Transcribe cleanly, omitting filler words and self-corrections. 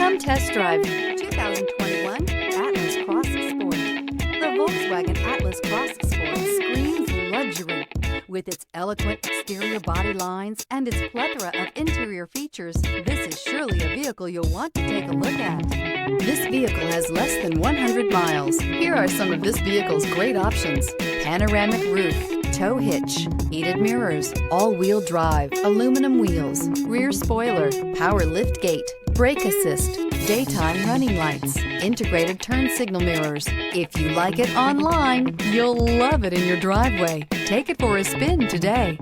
Come test drive 2021 Atlas Cross Sport. The Volkswagen Atlas Cross Sport screams luxury. With its eloquent exterior body lines and its plethora of interior features, this is surely a vehicle you'll want to take a look at. This vehicle has less than 100 miles. Here are some of this vehicle's great options: panoramic roof, tow hitch, heated mirrors, all-wheel drive, aluminum wheels, rear spoiler, power liftgate, brake assist, daytime running lights, integrated turn signal mirrors. If you like it online, you'll love it in your driveway. Take it for a spin today.